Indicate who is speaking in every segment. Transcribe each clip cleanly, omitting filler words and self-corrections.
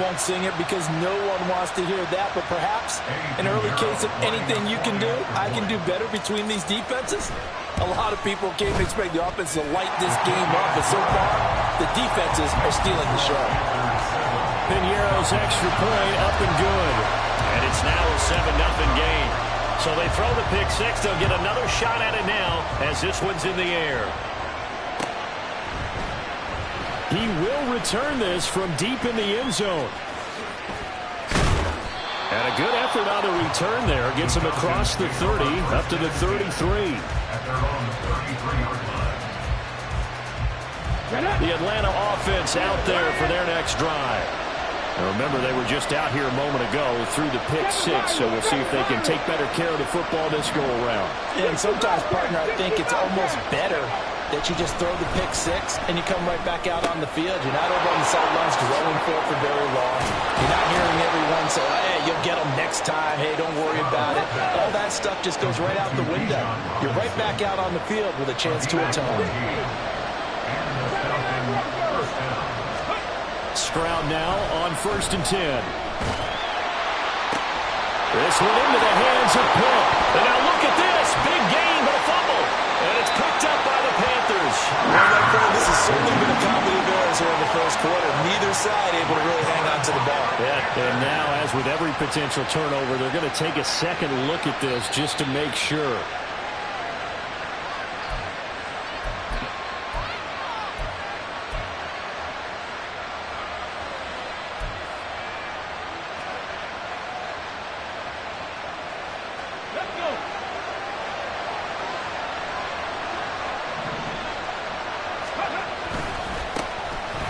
Speaker 1: won't sing it because no one wants to hear that, but perhaps an early case of anything you can do, I can do better between these defenses. A lot of people came to expect the offense to light this game up, but so far, the defenses are stealing the show.
Speaker 2: Piñeiro's extra point up and good. And it's now a 7-0 game. So they throw the pick six. They'll get another shot at it now as this one's in the air. He will return this from deep in the end zone. And a good effort on the return there. Gets him across the 30, up to the 33. The Atlanta offense out there for their next drive. Now remember, they were just out here a moment ago through the pick six, so we'll see if they can take better care of the football this go-around.
Speaker 1: And sometimes, partner, I think it's almost better that you just throw the pick six and you come right back out on the field. You're not over on the sidelines dwelling for very long. You're not hearing everyone say, hey, you'll get them next time. Hey, don't worry about it. All that stuff just goes right out the window. You're right back out on the field with a chance to atone.
Speaker 2: Stroud now on 1st and 10. This one into the hands of Pitt. And now look at this. Big gain, but a fumble. And it's picked up by the Panthers.
Speaker 1: Well, my friend, this has certainly been a comedy of errors here in the first quarter. Neither side able to really hang on to the ball.
Speaker 2: Yeah, and now, as with every potential turnover, they're going to take a second look at this just to make sure.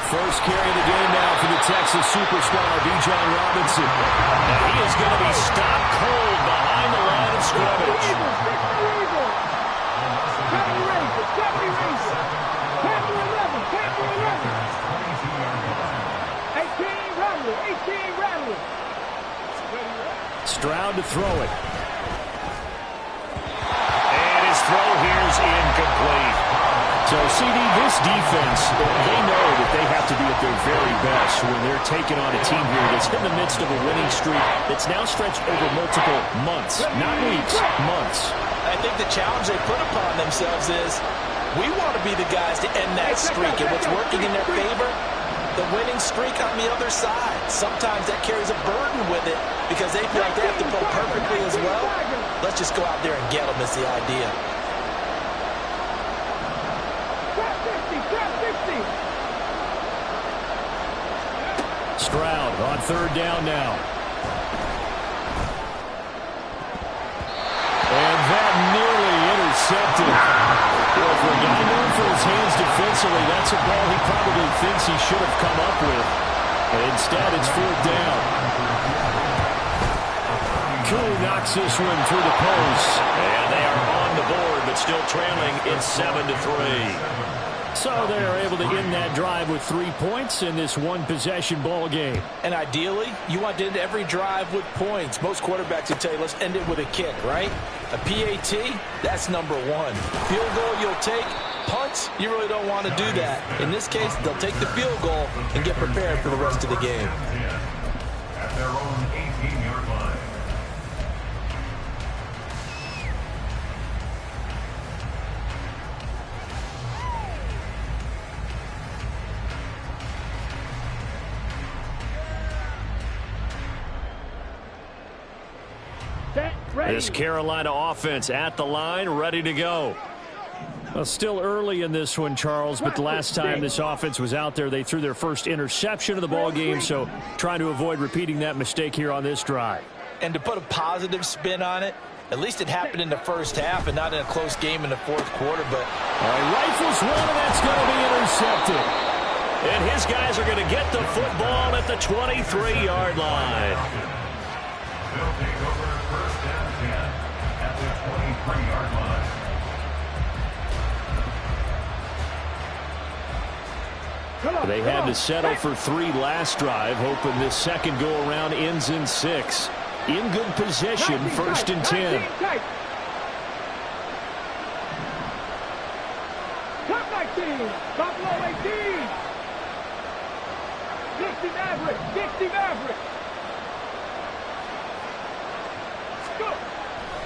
Speaker 2: First carry of the game now for the Texas superstar, Bijan Robinson. And he is going to be stopped cold behind the line of scrimmage. Stroud to throw it. And his throw here is incomplete. So, CD, this defense, they know that they have to be at their very best when they're taking on a team here that's in the midst of a winning streak that's now stretched over multiple months, not weeks, months.
Speaker 1: I think the challenge they put upon themselves is we want to be the guys to end that streak. And what's working in their favor? The winning streak on the other side. Sometimes that carries a burden with it because they feel like they have to play perfectly as well. Let's just go out there and get them is the idea.
Speaker 2: Stroud on 3rd down now. And that nearly intercepted. Well, for a guy known for his hands defensively, that's a ball he probably thinks he should have come up with. And instead, it's 4th down. Koo knocks this one through the post. And they are on the board, but still trailing. It's 7-3. So they are able to end that drive with 3 points in this one-possession ball game.
Speaker 1: And ideally, you want to end every drive with points. Most quarterbacks would tell you, let's end it with a kick, right? A PAT, that's number one. Field goal, you'll take. Punts, you really don't want to do that. In this case, they'll take the field goal and get prepared for the rest of the game.
Speaker 3: At their own 18-yard line.
Speaker 2: This Carolina offense at the line, ready to go. Well, still early in this one, Charles, but the last time this offense was out there, they threw their first interception of the ball game, so trying to avoid repeating that mistake here on this drive.
Speaker 1: And to put a positive spin on it, at least it happened in the first half and not in a close game in the fourth quarter. But
Speaker 2: rifles one, and that's going to be intercepted. And his guys are going to get the football at the 23-yard line.
Speaker 3: They'll take over 1st and 10 at the 23-yard line.
Speaker 2: They had to settle for 3 last drive, hoping this second go-around ends in 6. In good position, 1st and 10.
Speaker 4: Top 19, top low 18.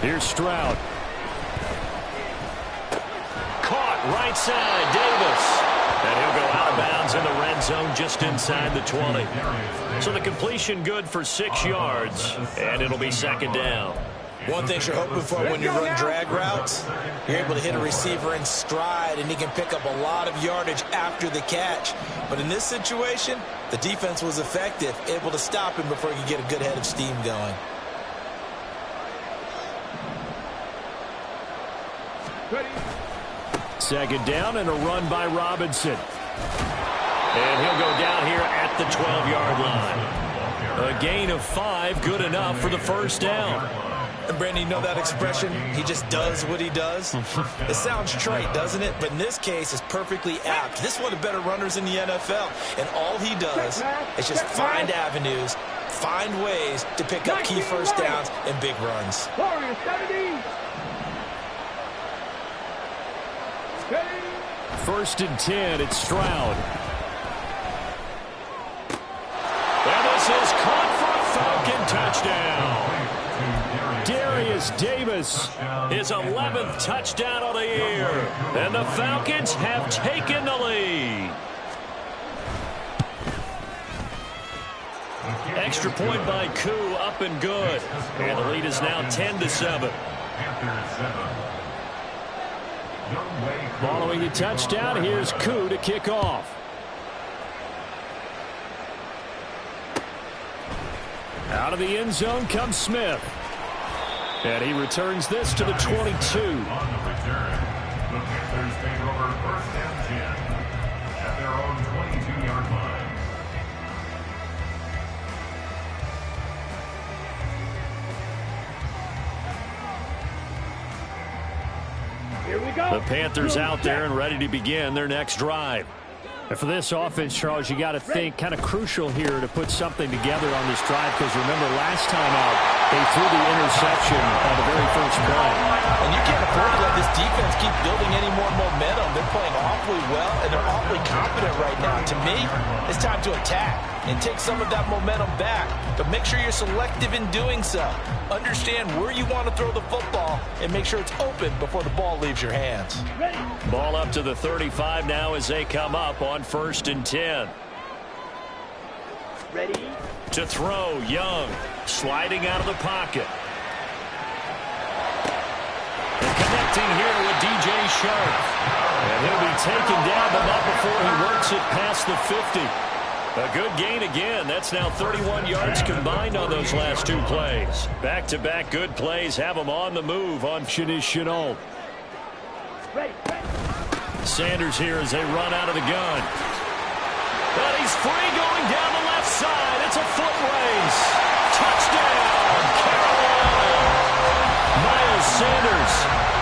Speaker 2: Here's Stroud. Caught right side, Davis. And he'll go out of bounds in the red zone just inside the 20. So the completion good for 6 yards, and it'll be second down.
Speaker 1: One thing you're hoping for when you run drag routes, you're able to hit a receiver in stride, and he can pick up a lot of yardage after the catch. But in this situation, the defense was effective, able to stop him before he could get a good head of steam going.
Speaker 2: Second down and a run by Robinson. And he'll go down here at the 12-yard line. A gain of 5, good enough for the first down.
Speaker 1: And Brandon, you know that expression? He just does what he does. It sounds trite, doesn't it? But in this case, it's perfectly apt. This is one of the better runners in the NFL. And all he does is just find avenues, find ways to pick up key first downs and big runs.
Speaker 2: First and 10, it's Stroud. And this is caught for a Falcon touchdown. Darius Davis, his 11th touchdown of the year. And the Falcons have taken the lead. Extra point by Koo, up and good. And the lead is now 10-7. Following the touchdown, here's Koo to kick off. Out of the end zone comes Smith. And he returns this to the 22.
Speaker 3: On the return, the Panthers take over first and 10 at their own 22-yard line.
Speaker 2: The Panthers out there and ready to begin their next drive.
Speaker 4: And for this offense, Charles, you got to think kind of crucial here to put something together on this drive, because remember last time out they threw the interception on the very first play.
Speaker 1: And you can't afford to let this defense keep building any more momentum. They're playing awfully well, and they're awfully confident right now. To me, it's time to attack and take some of that momentum back. But make sure you're selective in doing so. Understand where you want to throw the football and make sure it's open before the ball leaves your hands.
Speaker 2: Ball up to the 35 now as they come up on first and 10.
Speaker 5: Ready?
Speaker 2: To throw, Young, sliding out of the pocket. And connecting here with DJ Sharp. And he'll be taken down, but not before he works it past the 50. A good gain again. That's now 31 yards combined on those last 2 plays. Back-to-back good plays have him on the move on Chenault. Sanders here as they run out of the gun. But he's free going down the left side. It's a foot race. Touchdown, Carolina. Miles Sanders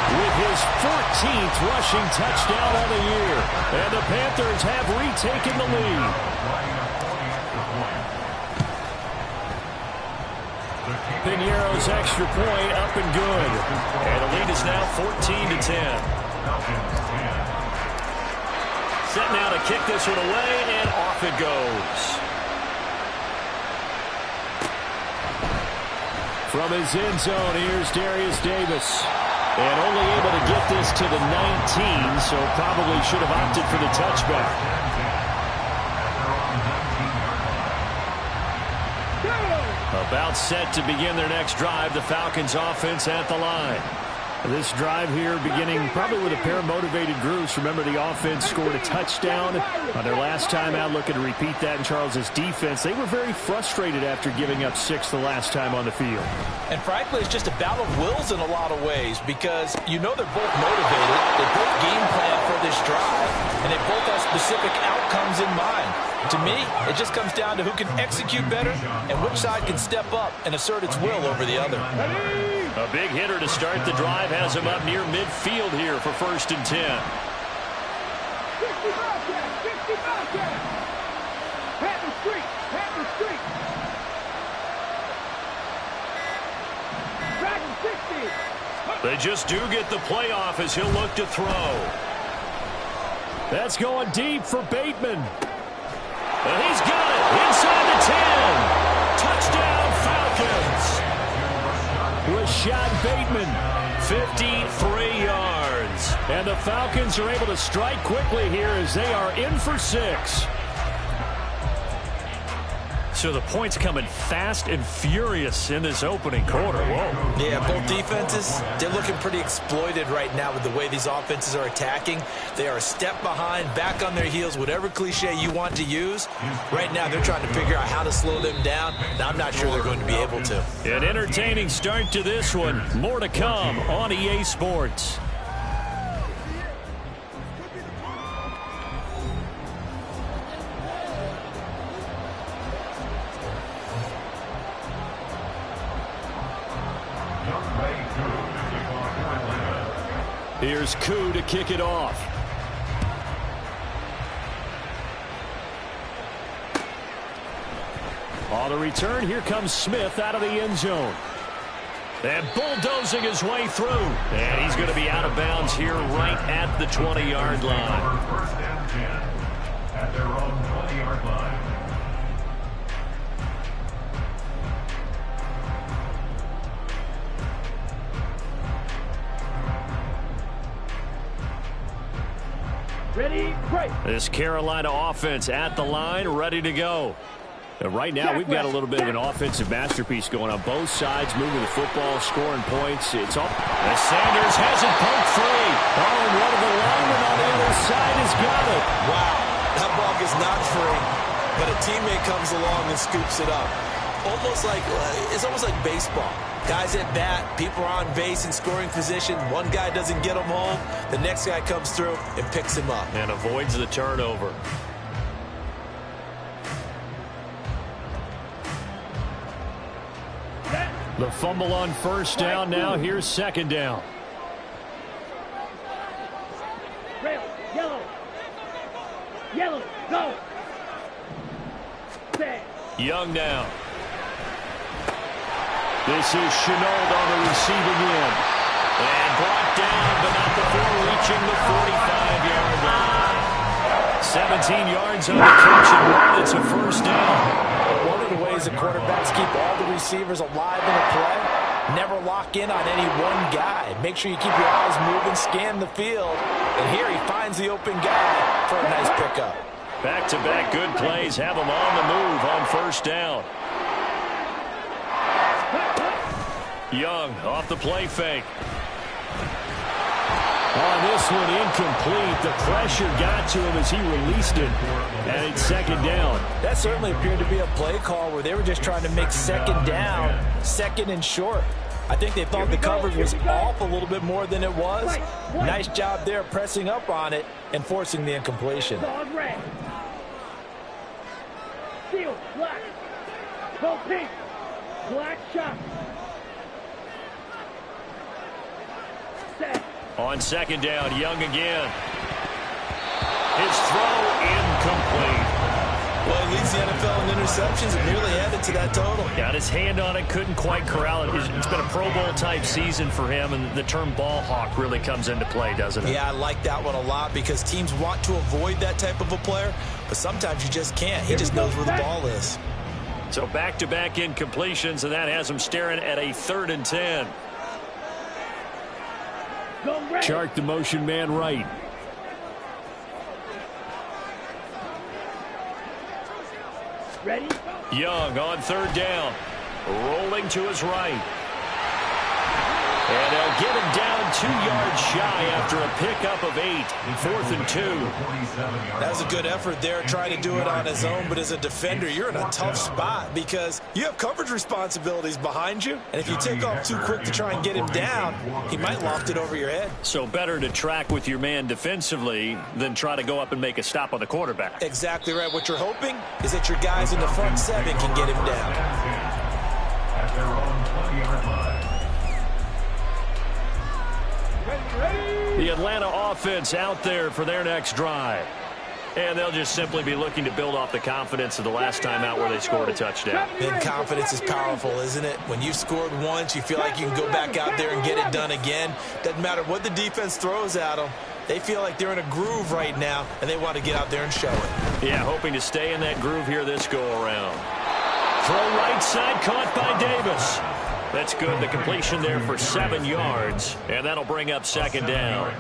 Speaker 2: with his 14th rushing touchdown of the year. And the Panthers have retaken the lead. Piñeiro's extra point up and good. And the lead is now 14-10. Set now to kick this one away, and off it goes. From his end zone, here's Darius Davis. And only able to get this to the 19, so probably should have opted for the touchback. About set to begin their next drive, the Falcons offense at the line. This drive here beginning probably with a pair of motivated groups. Remember, the offense scored a touchdown on their last time out, looking to repeat that in Charles's defense. They were very frustrated after giving up 6 the last time on the field.
Speaker 1: And frankly, it's just a battle of wills in a lot of ways, because you know they're both motivated, they both game plan for this drive, and they both have specific outcomes in mind. To me, it just comes down to who can execute better and which side can step up and assert its will over the other.
Speaker 2: A big hitter to start the drive has him up near midfield here for first and 10. They just do get the playoff as he'll look to throw.
Speaker 4: That's going deep for Bateman.
Speaker 2: And he's got it inside the 10. Touchdown, Falcons. Rashad Bateman, 53 yards. And the Falcons are able to strike quickly here as they are in for 6. So the points coming fast and furious in this opening quarter. Whoa.
Speaker 1: Yeah, both defenses, they're looking pretty exploited right now with the way these offenses are attacking. They are a step behind, back on their heels, whatever cliche you want to use. Right now, they're trying to figure out how to slow them down, and I'm not sure they're going to be able to.
Speaker 2: An entertaining start to this one. More to come on EA Sports. Here's Koo to kick it off. On the return, here comes Smith out of the end zone. And bulldozing his way through. And he's going to be out of bounds here right at the 20-yard line.
Speaker 3: First and 10 at their own 20-yard line.
Speaker 5: Ready, break.
Speaker 2: This Carolina offense at the line, ready to go. And right now, we've got a little bit of an offensive masterpiece going on both sides, moving the football, scoring points. It's all. As Sanders has it poked free. Oh, and one of the linemen on the other side has got it.
Speaker 1: Wow, that ball is not free, but a teammate comes along and scoops it up. It's almost like baseball. Guys at bat, people are on base in scoring position. One guy doesn't get him home. The next guy comes through and picks him up.
Speaker 2: And avoids the turnover. The fumble on first down. Now here's second down.
Speaker 5: Red, yellow. Yellow, go. Set.
Speaker 2: Young now. This is Chenault on the receiving end. And brought down, but not before reaching the 45-yard line. 17 yards on the catch and run. It's a first down.
Speaker 1: One of the ways the quarterbacks keep all the receivers alive in a play, never lock in on any one guy. Make sure you keep your eyes moving, scan the field. And here he finds the open guy for a nice pickup.
Speaker 2: Back-to-back good plays have him on the move on first down. Young off the play fake. On this one, incomplete. The pressure got to him as he released it. And it's second down.
Speaker 1: That certainly appeared to be a play call where they were just trying to make second down, second and short. I think they thought the coverage was off a little bit more than it was. Nice job there pressing up on it and forcing the incompletion.
Speaker 5: Dog red. Steel, black. Go pink. Black shot. Set.
Speaker 2: On second down, Young again. His throw incomplete.
Speaker 1: Well, he leads the NFL in interceptions and nearly added to that total.
Speaker 2: Got his hand on it, couldn't quite corral it. It's been a Pro Bowl type season for him, and the term ball hawk really comes into play, doesn't it?
Speaker 1: Yeah, I like that one a lot because teams want to avoid that type of a player, but sometimes you just can't. He just knows where the ball is.
Speaker 2: So back-to-back incompletions, and that has him staring at a 3rd and 10.
Speaker 5: Go red.
Speaker 2: Chark the motion man right.
Speaker 5: Ready?
Speaker 2: Young on 3rd down. Rolling to his right. And they'll get him down 2 yards shy after a pickup of 8. 4th and 2.
Speaker 1: That was a good effort there, trying to do it on his own. But as a defender, you're in a tough spot because you have coverage responsibilities behind you. And if you take off too quick to try and get him down, he might loft it over your head.
Speaker 2: So better to track with your man defensively than try to go up and make a stop on the quarterback.
Speaker 1: Exactly right. What you're hoping is that your guys in the front 7 can get him down.
Speaker 3: At their own 20-yard line.
Speaker 2: The Atlanta offense out there for their next drive.
Speaker 4: And they'll just simply be looking to build off the confidence of the last time out where they scored a touchdown.
Speaker 1: And confidence is powerful, isn't it? When you've scored once, you feel like you can go back out there and get it done again. Doesn't matter what the defense throws at them. They feel like they're in a groove right now, and they want to get out there and show it.
Speaker 4: Yeah, hoping to stay in that groove here this go-around. Throw right side, caught by Davis. That's good. The completion there for 7 yards, and that'll bring up second down.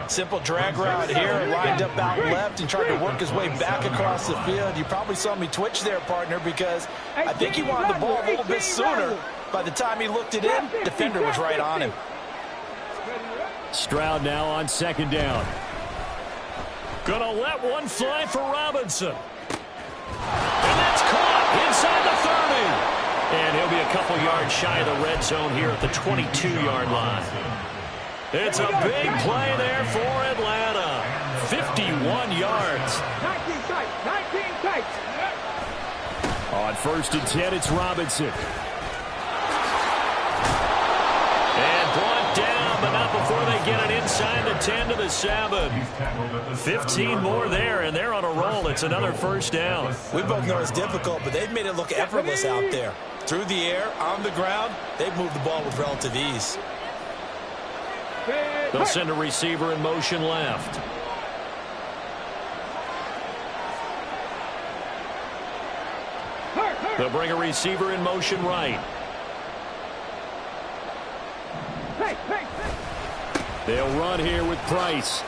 Speaker 1: Simple drag route here, lined up out left and tried to work his way back across the field. You probably saw me twitch there, partner, because I think he wanted the ball a little bit sooner. By the time he looked it in, defender was right on him.
Speaker 4: Stroud now on second down. Gonna let one fly for Robinson. And that's caught inside the 30. And he'll be a couple yards shy of the red zone here at the 22-yard line. It's a big play there for Atlanta. 51 yards.
Speaker 5: 19 tight.
Speaker 4: On 1st and 10, it's Robinson. And brought down, but not before they get it inside the 10 to the 7. 15 more there, and they're on a roll. It's another first down.
Speaker 1: We both know it's difficult, but they've made it look effortless out there. Through the air, on the ground, they've moved the ball with relative ease.
Speaker 4: They'll send a receiver in motion left. They'll bring a receiver in motion right. They'll run here with Price.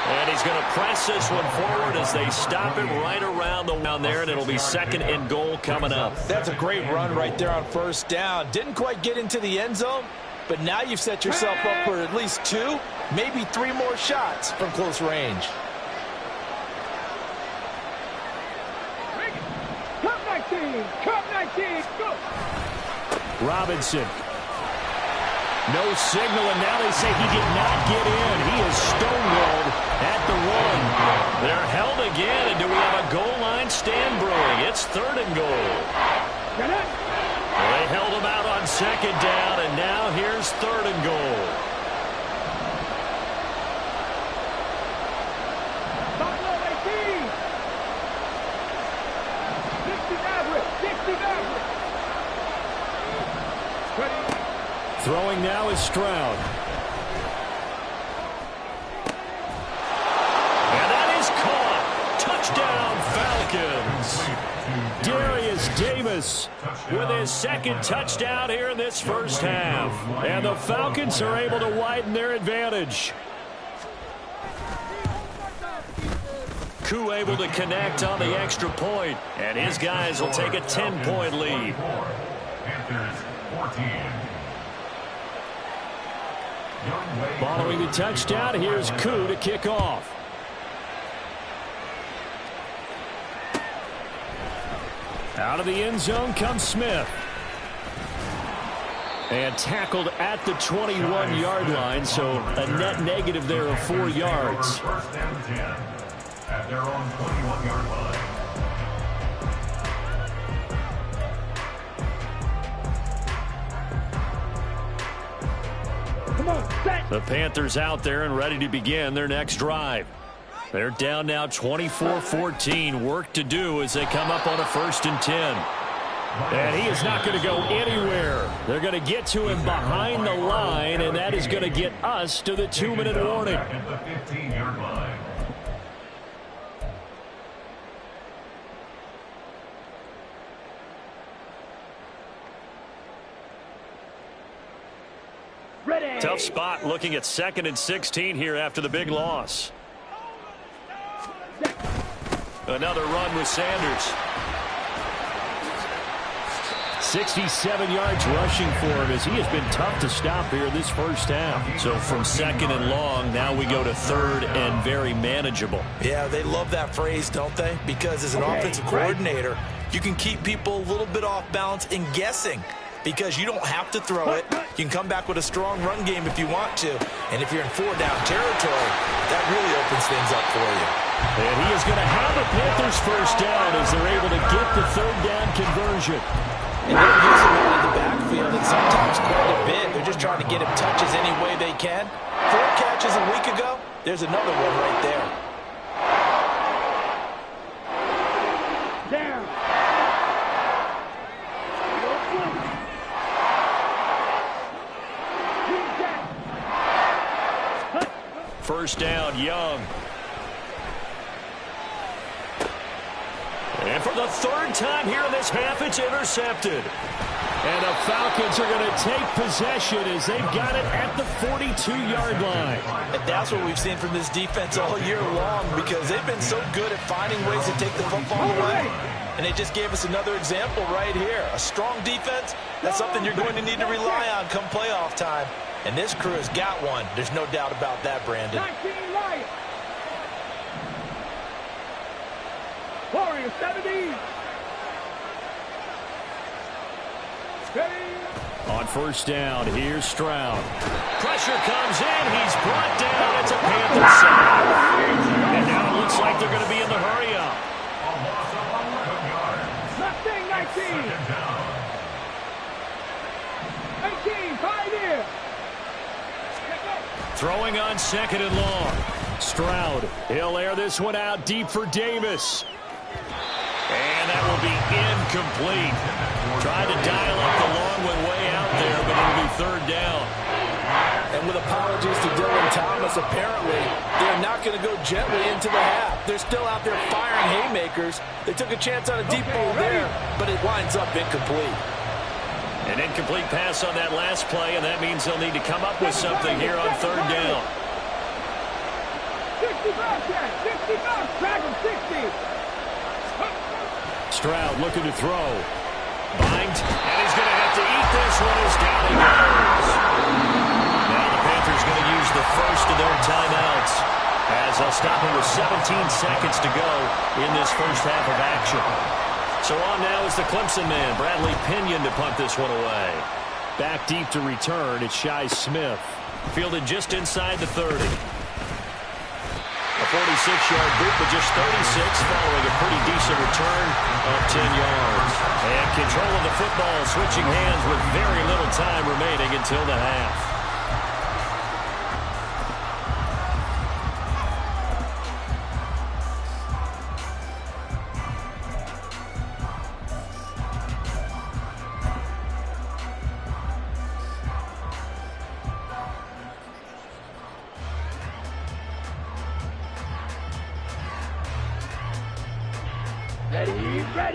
Speaker 4: And he's going to press this one forward as they stop it right around the down there, and it'll be 2nd and goal coming up.
Speaker 1: That's a great run right there on 1st down. Didn't quite get into the end zone, but now you've set yourself up for at least 2, maybe 3 more shots from close range.
Speaker 5: Cup 19, go!
Speaker 4: Robinson. No signal, and now they say he did not get in. He is stonewalled at the 1. They're held again, and do we have a goal line stand brewing? It's 3rd and goal. They held him out on 2nd down, and now here's 3rd and goal.
Speaker 5: Buffalo 18! 60 average!
Speaker 4: Throwing now is Stroud. And that is caught. Touchdown, Falcons. Darius Davis with his 2nd touchdown here in this first half. And the Falcons are able to widen their advantage. Koo able to connect on the extra point, and his guys will take a 10-point lead.
Speaker 3: Panthers 14.
Speaker 4: Following the touchdown, here's Koo to kick off. Out of the end zone comes Smith. And tackled at the 21-yard line, so a net negative there of 4 yards.
Speaker 3: 1st and 10 at their own 21-yard line.
Speaker 4: The Panthers out there and ready to begin their next drive. They're down now 24-14. Work to do as they come up on a 1st and 10. And he is not going to go anywhere. They're going to get to him behind the line, and that is going to get us to the 2-minute warning.
Speaker 3: At the 15-yard line.
Speaker 5: Ready.
Speaker 4: Tough spot looking at 2nd and 16 here after the big loss. Another run with Sanders. 67 yards rushing for him as he has been tough to stop here this first half. So from 2nd and long, now we go to 3rd and very manageable.
Speaker 1: Yeah, they love that phrase, don't they? Because as an offensive coordinator, you can keep people a little bit off balance and guessing. Because you don't have to throw it. You can come back with a strong run game if you want to. And if you're in 4-down territory, that really opens things up for you.
Speaker 4: And he is going to have the Panthers first down as they're able to get the 3rd down conversion.
Speaker 1: And they're using him in the backfield, and sometimes quite a bit. They're just trying to get him touches any way they can. 4 catches a week ago. There's another one right there.
Speaker 4: first down. Young. And for the third time here in this half, it's intercepted. And the Falcons are going to take possession as they've got it at the 42-yard line.
Speaker 1: And that's what we've seen from this defense all year long, because they've been so good at finding ways to take the football away. And they just gave us another example right here. A strong defense, that's something you're going to need to rely on come playoff time. And this crew has got one. There's no doubt about that, Brandon.
Speaker 5: 19 Lions. Warriors 70.
Speaker 4: On first down, here's Stroud. Pressure comes in. He's brought down. It's a Panther sack. And now it looks like they're going to be in the hurry up.
Speaker 5: Mustang 19. 18, 5 here.
Speaker 4: Throwing on second and long. Stroud, he'll air this one out deep for Davis. And that will be incomplete. Tried to dial up the long one way out there, but it'll be third down.
Speaker 1: And with apologies to Dylan Thomas, apparently they're not going to go gently into the half. They're still out there firing haymakers. They took a chance on a deep ball there, but it winds up incomplete.
Speaker 4: An incomplete pass on that last play, and that means they'll need to come up with something here on third down.
Speaker 5: 60 track him 60.
Speaker 4: Stroud looking to throw. Bind, and he's going to have to eat this one as down he goes. Now the Panthers going to use the first of their timeouts as they'll stop him with 17 seconds to go in this first half of action. So on now is the Clemson man, Bradley Pinion, to punt this one away. Back deep to return, it's Shi Smith. Fielded just inside the 30. A 46-yard boot, but just 36 following a pretty decent return of 10 yards. And control of the football, switching hands with very little time remaining until the half.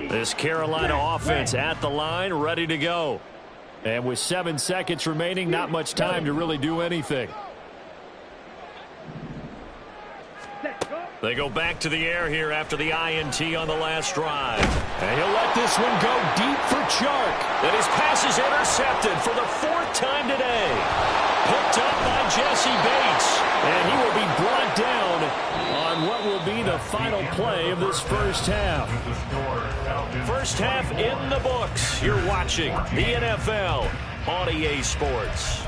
Speaker 4: This Carolina offense at the line, ready to go. And with 7 seconds remaining, not much time to really do anything. They go back to the air here after the INT on the last drive. And he'll let this one go deep for Chark. And his pass is intercepted for the 4th time today. Picked up by Jesse Bates. And he will be brought down on what will be the final play of this first half. First half in the books. You're watching the NFL on EA Sports.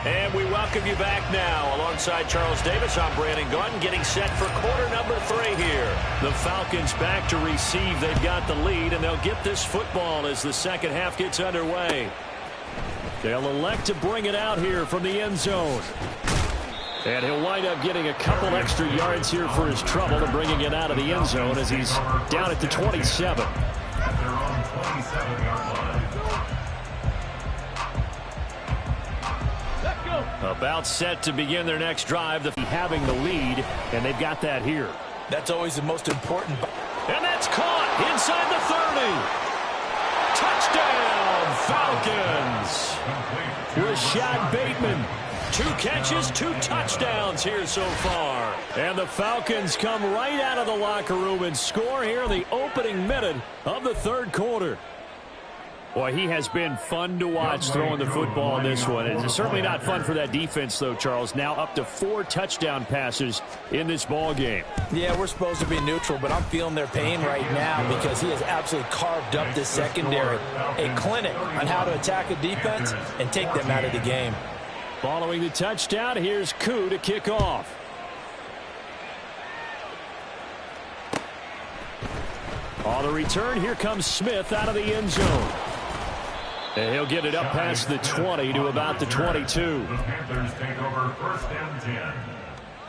Speaker 4: And we welcome you back now. Alongside Charles Davis, I'm Brandon Gordon, getting set for quarter number 3 here. The Falcons back to receive. They've got the lead, and they'll get this football as the second half gets underway. They'll elect to bring it out here from the end zone. And he'll wind up getting a couple extra yards here for his trouble and bringing it out of the end zone as he's down at the 27.
Speaker 3: At their own 27-yard line.
Speaker 4: About set to begin their next drive, having the lead, and they've got that here.
Speaker 1: That's always the most important.
Speaker 4: And that's caught inside the 30. Touchdown, Falcons. Rashad Bateman. 2 catches, 2 touchdowns here so far. And the Falcons come right out of the locker room and score here in the opening minute of the third quarter. Boy, he has been fun to watch throwing the football in this one. It's certainly not fun for that defense, though, Charles. Now up to 4 touchdown passes in this ball game.
Speaker 1: Yeah, we're supposed to be neutral, but I'm feeling their pain right now because he has absolutely carved up this secondary. A clinic on how to attack a defense and take them out of the game.
Speaker 4: Following the touchdown, here's Koo to kick off. On the return, here comes Smith out of the end zone. And he'll get it up past the 20 to about the 22.
Speaker 3: The Panthers take over 1st and 10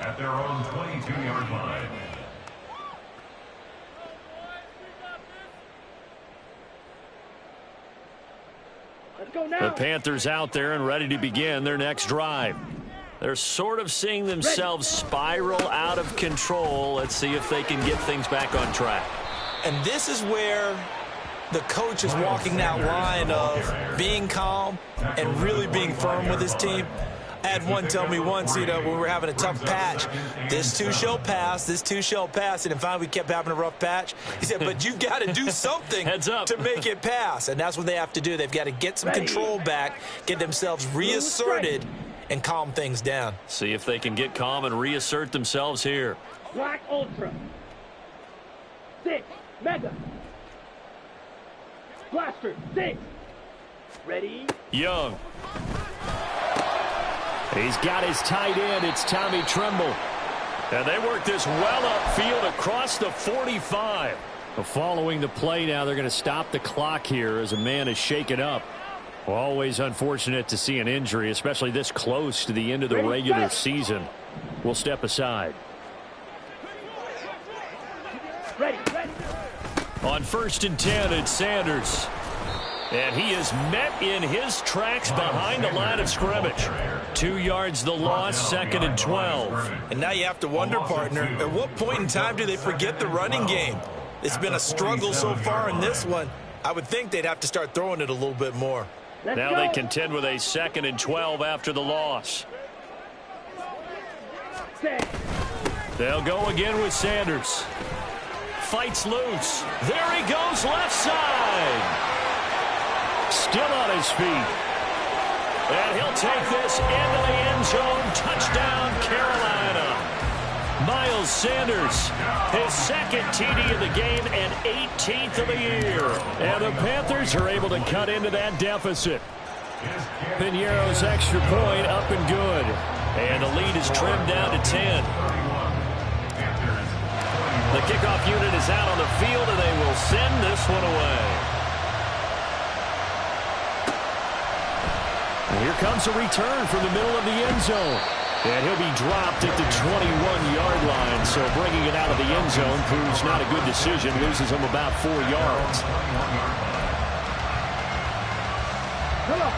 Speaker 3: at their own 22-yard line.
Speaker 5: Let's go now.
Speaker 4: The Panthers out there and ready to begin their next drive. They're sort of seeing themselves spiral out of control. Let's see if they can get things back on track.
Speaker 1: And this is where the coach is walking that line of being calm and really being firm with his team. I had one tell me once, when we were having a tough patch, this too shall pass, this too shall pass. And finally we kept having a rough patch. He said, but you've got to do something
Speaker 4: Heads up.
Speaker 1: to make it pass. And that's what they have to do. They've got to get some control back, get themselves reasserted, and calm things down.
Speaker 4: See if they can get calm and reassert themselves here.
Speaker 5: Black Ultra. 6. Mega. Blaster. 6. Ready?
Speaker 4: Young. He's got his tight end. It's Tommy Tremble. And they work this well upfield across the 45. Following the play now, they're going to stop the clock here as a man is shaken up. Always unfortunate to see an injury, especially this close to the end of the regular season. We'll step aside.
Speaker 5: Ready.
Speaker 4: On 1st and 10, it's Sanders. And he is met in his tracks behind the line of scrimmage. 2 yards the loss, 2nd and 12.
Speaker 1: And now you have to wonder, partner, at what point in time do they forget the running game? It's been a struggle so far in this one. I would think they'd have to start throwing it a little bit more.
Speaker 4: Now they contend with a 2nd and 12 after the loss. They'll go again with Sanders. Fights loose. There he goes, left side. Still on his feet. And he'll take this into the end zone. Touchdown, Carolina. Miles Sanders, his 2nd TD of the game and 18th of the year. And the Panthers are able to cut into that deficit. Piñeiro's extra point up and good. And the lead is trimmed down to 10. The kickoff unit is out on the field, and they will send this one away. And here comes a return from the middle of the end zone. And he'll be dropped at the 21-yard line. So bringing it out of the end zone proves not a good decision. Loses him about 4 yards.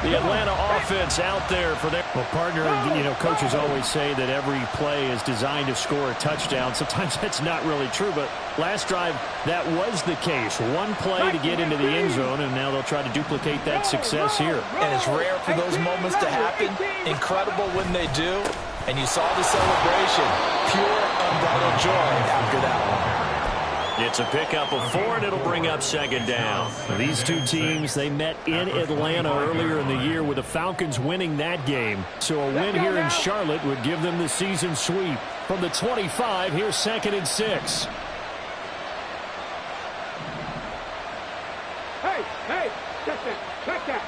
Speaker 4: The Atlanta offense out there for their... Well, partner, coaches always say that every play is designed to score a touchdown. Sometimes that's not really true, but last drive, that was the case. One play to get into the end zone, and now they'll try to duplicate that success here.
Speaker 1: And it's rare for those moments to happen. Incredible when they do. And you saw the celebration. Pure, unbridled joy after that one.
Speaker 4: It's a pickup of 4, and it'll bring up 2nd down. These two teams, they met in Atlanta earlier in the year with the Falcons winning that game. So a win here in Charlotte would give them the season sweep. From the 25, here's 2nd and 6.
Speaker 5: Hey, check that.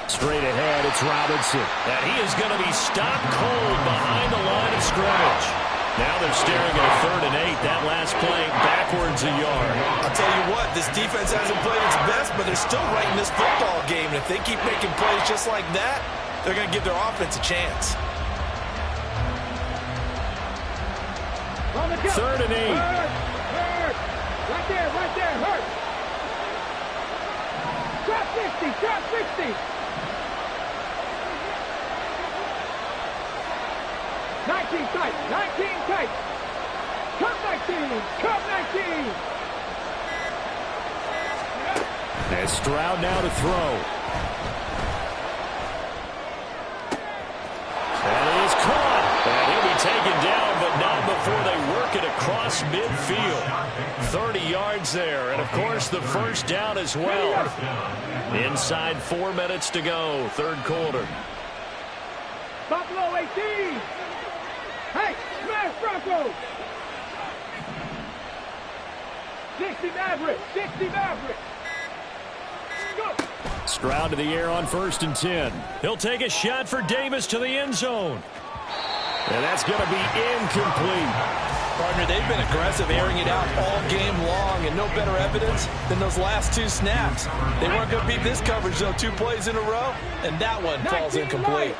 Speaker 4: Straight ahead, it's Robinson. And he is going to be stopped cold behind the line of scrimmage. Now they're staring at a 3rd and 8. That last play backwards a yard.
Speaker 1: I'll tell you what, this defense hasn't played its best, but they're still right in this football game. And if they keep making plays just like that, they're going to give their offense a chance.
Speaker 4: 3rd and 8.
Speaker 5: Hurt. Right there, hurt. Drop 60. 19 tight. Cut 19.
Speaker 4: And Stroud now to throw. And it is caught. And he'll be taken down, but not before they work it across midfield. 30 yards there. And, of course, the 1st down as well. Inside 4 minutes to go, 3rd quarter.
Speaker 5: Buffalo 18. Hey, smash Broncos! 60 Mavericks! Go!
Speaker 4: Stroud to the air on 1st and 10. He'll take a shot for Davis to the end zone. And that's going to be incomplete.
Speaker 1: Partner, they've been aggressive, airing it out all game long, and no better evidence than those last 2 snaps. They weren't going to beat this coverage, though, 2 plays in a row, and that one falls incomplete.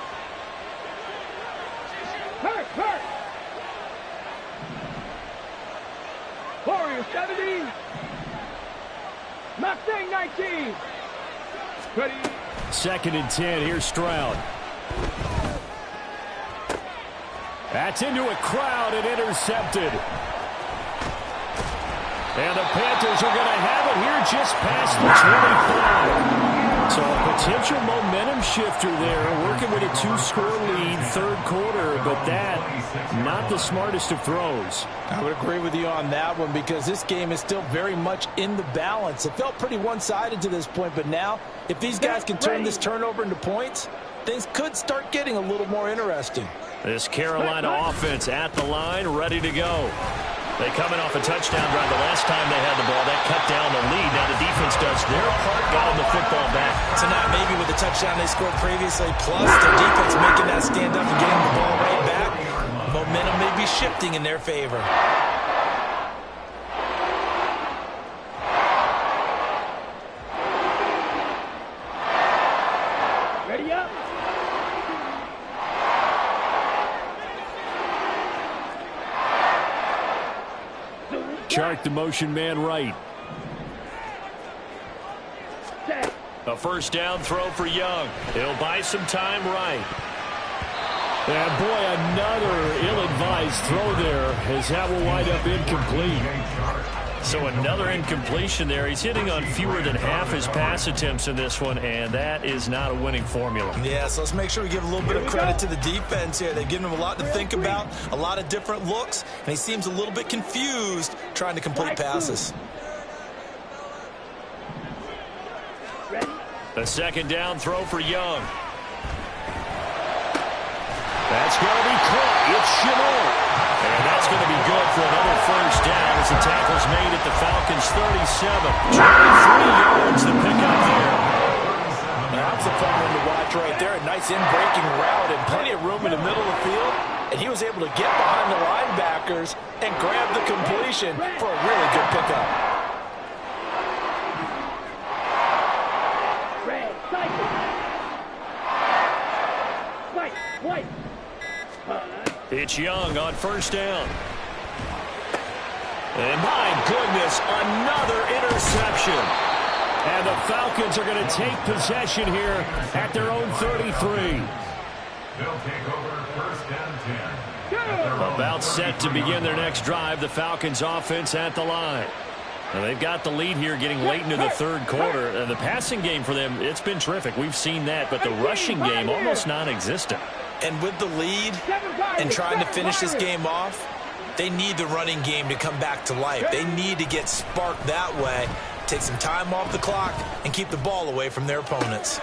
Speaker 5: Hurt! Warriors 70. Mustang 19. Ready.
Speaker 4: 2nd and 10. Here's Stroud. That's into a crowd and intercepted. And the Panthers are going to have it here just past the 25. So a potential momentum shifter there, working with a 2-score lead, 3rd quarter, but that, not the smartest of throws.
Speaker 1: I would agree with you on that one because this game is still very much in the balance. It felt pretty one-sided to this point, but now, if these guys can turn this turnover into points, things could start getting a little more interesting.
Speaker 4: This Carolina offense at the line, ready to go. They coming off a touchdown drive the last time they had the ball. That cut down the lead. Now the defense does their part, got them the football back.
Speaker 1: So now maybe with the touchdown they scored previously, plus their defense making that stand up and getting the ball right back, momentum may be shifting in their favor.
Speaker 5: Ready up.
Speaker 4: Chark the motion man right. A 1st down throw for Young. He'll buy some time right. And boy, another ill-advised throw there as that will wind up incomplete. So another incompletion there. He's hitting on fewer than half his pass attempts in this one, and that is not a winning formula.
Speaker 1: Yeah, so let's make sure we give a little bit of credit to the defense here. They've given him a lot to think about, a lot of different looks, and he seems a little bit confused trying to complete passes.
Speaker 4: A 2nd down throw for Young. That's going to be caught. It's Chenot. And that's going to be good for another 1st down as the tackle's made at the Falcons' 37. 23 yards to pick up there.
Speaker 1: That's a fun one to watch right there. A nice in-breaking route and plenty of room in the middle of the field. And he was able to get behind the linebackers and grab the completion for a really good pickup.
Speaker 5: Red. Cycle. White.
Speaker 4: It's Young on 1st down. And my goodness, another interception. And the Falcons are going to take possession here at their own 33.
Speaker 3: They'll take over 1st and 10.
Speaker 4: About set to begin their next drive, the Falcons offense at the line. Now they've got the lead here getting late into the 3rd quarter. The passing game for them, it's been terrific. We've seen that, but the rushing game almost non-existent.
Speaker 1: And with the lead and trying to finish this game off, they need the running game to come back to life. They need to get sparked that way, take some time off the clock, and keep the ball away from their opponents.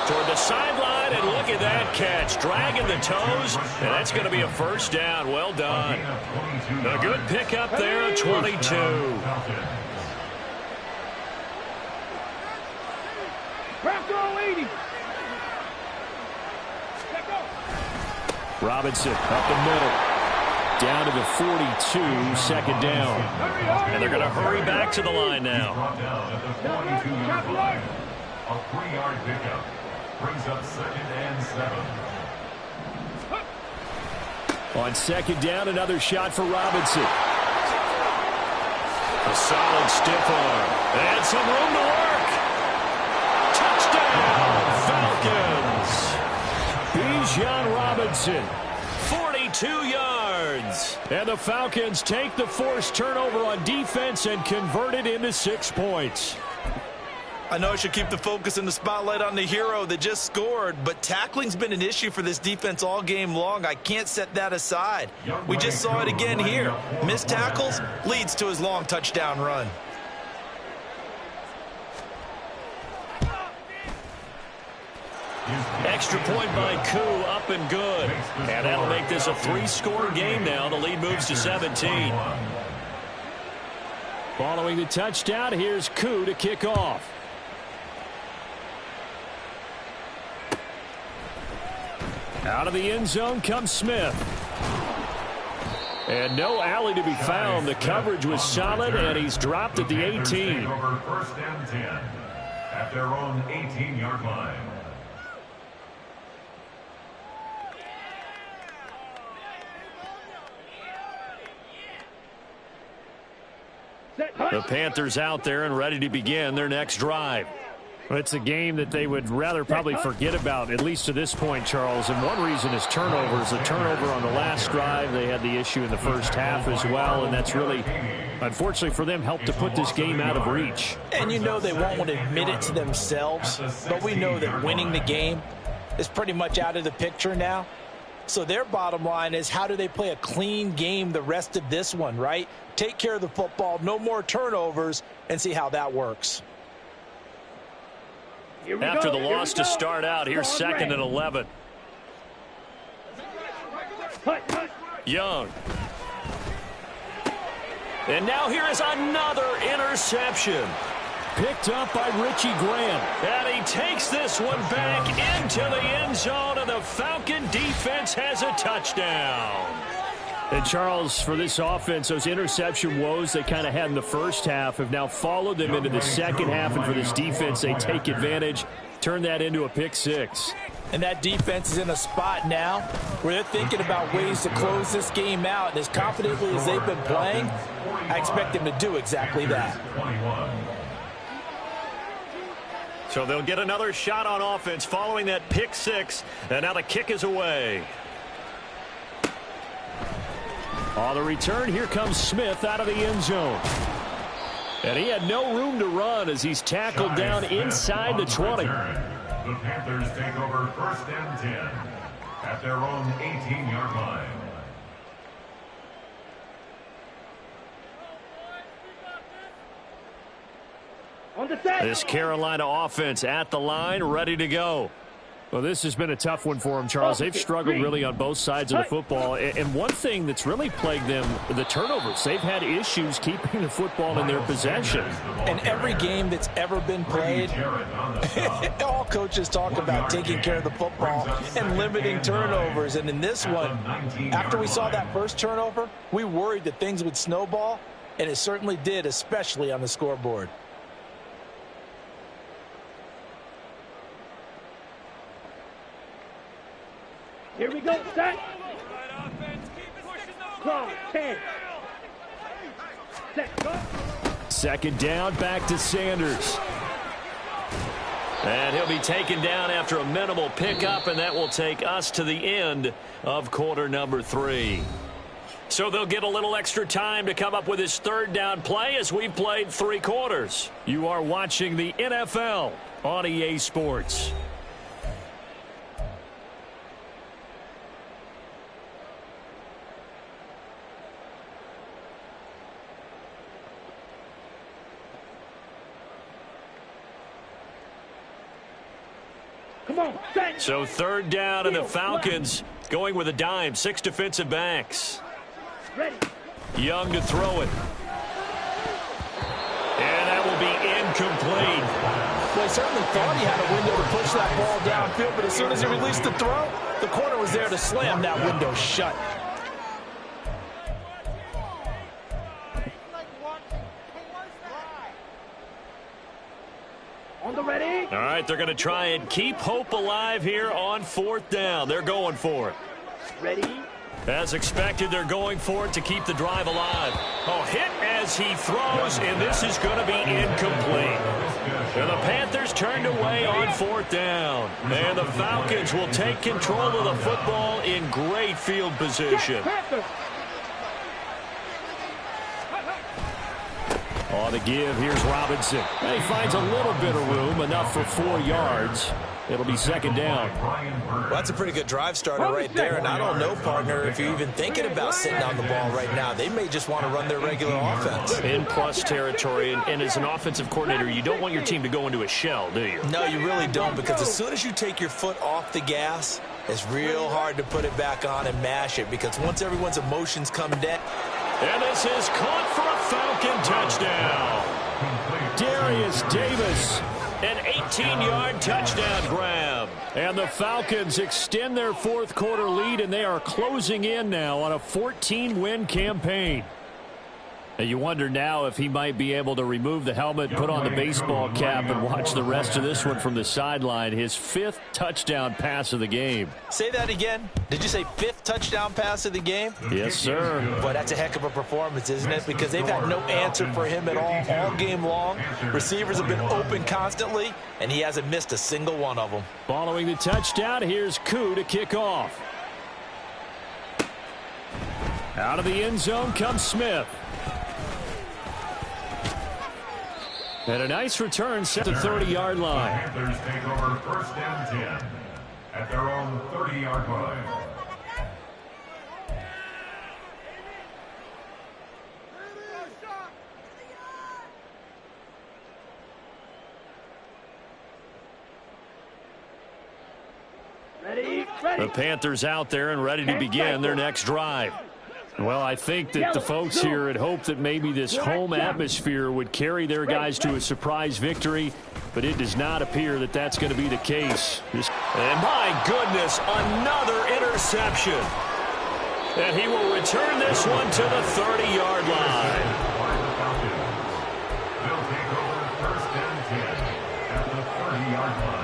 Speaker 4: Toward the sideline, and look at that catch. Dragging the toes, and that's going to be a 1st down. Well done. A good pickup there, 22.
Speaker 5: Bronco 80.
Speaker 4: Robinson up the middle. Down to the 42, 2nd down. And they're going to hurry back to the line now.
Speaker 3: Brought down at the 42-yard line. A 3-yard pickup brings up 2nd and 7.
Speaker 4: On 2nd down, another shot for Robinson. A solid stiff arm. And some room to work. Touchdown, Falcons. Bijan Robinson, 42 yards. And the Falcons take the forced turnover on defense and convert it into 6 points.
Speaker 1: I know I should keep the focus and the spotlight on the hero that just scored, but tackling's been an issue for this defense all game long. I can't set that aside. We just saw it again here. Missed tackles leads to his long touchdown run.
Speaker 4: Extra point by Koo, up and good. And that'll make this a 3-score game now. The lead moves to 17. Following the touchdown, here's Koo to kick off. Out of the end zone comes Smith. And no alley to be found. The coverage was solid, and he's dropped at the 18.
Speaker 3: Over 1st and 10 at their own 18-yard line.
Speaker 4: The Panthers out there and ready to begin their next drive. Well, it's a game that they would rather probably forget about, at least to this point, Charles. And one reason is turnovers. A turnover on the last drive. They had the issue in the first half as well, and that's really, unfortunately for them, helped to put this game out of reach.
Speaker 1: And you know they won't want to admit it to themselves, but we know that winning the game is pretty much out of the picture now. So their bottom line is, how do they play a clean game the rest of this one, right? Take care of the football, no more turnovers, and see how that works.
Speaker 4: After the loss to start out, here's 2nd and 11. Young. And now here is another interception. Picked up by Richie Graham. And he takes this one back into the end zone, and the Falcon defense has a touchdown. And, Charles, for this offense, those interception woes they kind of had in the first half have now followed them into the second half. And for this defense, they take advantage, turn that into a pick six.
Speaker 1: And that defense is in a spot now where they're thinking about ways to close this game out. And as confidently as they've been playing, I expect them to do exactly that.
Speaker 4: So they'll get another shot on offense following that pick six. And now the kick is away. On the return, here comes Smith out of the end zone. And he had no room to run as he's tackled down inside the 20.
Speaker 3: The Panthers take over 1st and 10 at their own 18-yard line.
Speaker 4: This Carolina offense at the line, ready to go. Well, this has been a tough one for them, Charles. They've struggled really on both sides of the football. And one thing that's really plagued them, the turnovers. They've had issues keeping the football in their possession.
Speaker 1: In every game that's ever been played, all coaches talk about taking care of the football and limiting turnovers. And in this one, after we saw that first turnover, we worried that things would snowball, and it certainly did, especially on the scoreboard.
Speaker 5: Here we go, set. Cross, 10. Set, go.
Speaker 4: Second down, back to Sanders. And he'll be taken down after a minimal pickup, and that will take us to the end of quarter number 3. So they'll get a little extra time to come up with his third down play as we played 3 quarters. You are watching the NFL on EA Sports. So third down, and the Falcons going with a dime. 6 defensive backs. Young to throw it. And that will be incomplete.
Speaker 1: Well, he certainly thought he had a window to push that ball downfield, but as soon as he released the throw, the corner was there to slam that window shut.
Speaker 4: All right, they're going to try and keep hope alive here on 4th down. They're going for it.
Speaker 5: Ready?
Speaker 4: As expected, they're going for it to keep the drive alive. Oh, hit as he throws, and this is going to be incomplete. And the Panthers turned away on 4th down. And the Falcons will take control of the football in great field position. On the give, here's Robinson. And he finds a little bit of room, enough for 4 yards. It'll be second down.
Speaker 1: Well, that's a pretty good drive starter right there. And I don't know, partner, if you're even thinking about sitting on the ball right now. They may just want to run their regular offense.
Speaker 4: In plus territory, and as an offensive coordinator, you don't want your team to go into a shell, do you?
Speaker 1: No, you really don't, because as soon as you take your foot off the gas, it's real hard to put it back on and mash it, because once everyone's emotions come down.
Speaker 4: And this is caught for a Falcon touchdown. Darius Davis, an 18-yard touchdown grab. And the Falcons extend their 4th quarter lead, and they are closing in now on a 14-win campaign. And you wonder now if he might be able to remove the helmet, put on the baseball cap, and watch the rest of this one from the sideline. His 5th touchdown pass of the game.
Speaker 1: Say that again. Did you say 5th touchdown pass of the game?
Speaker 4: Yes, sir.
Speaker 1: Boy, that's a heck of a performance, isn't it? Because they've had no answer for him at all game long. Receivers have been open constantly, and he hasn't missed a single one of them.
Speaker 4: Following the touchdown, here's Koo to kick off. Out of the end zone comes Smith. And a nice return set to the 30-yard line.
Speaker 3: Panthers take over 1st and 10 at their own 30-yard line.
Speaker 4: The Panthers out there and ready to begin their next drive. Well, I think that the folks here had hoped that maybe this home atmosphere would carry their guys to a surprise victory, but it does not appear that that's going to be the case. And my goodness, another interception. And he will return this one to the 30-yard line.
Speaker 3: They'll take over 1st and 10 at the 30-yard line.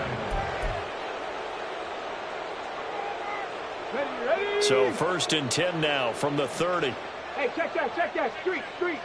Speaker 4: So 1st and 10 now from the 30.
Speaker 5: Hey, check that, street.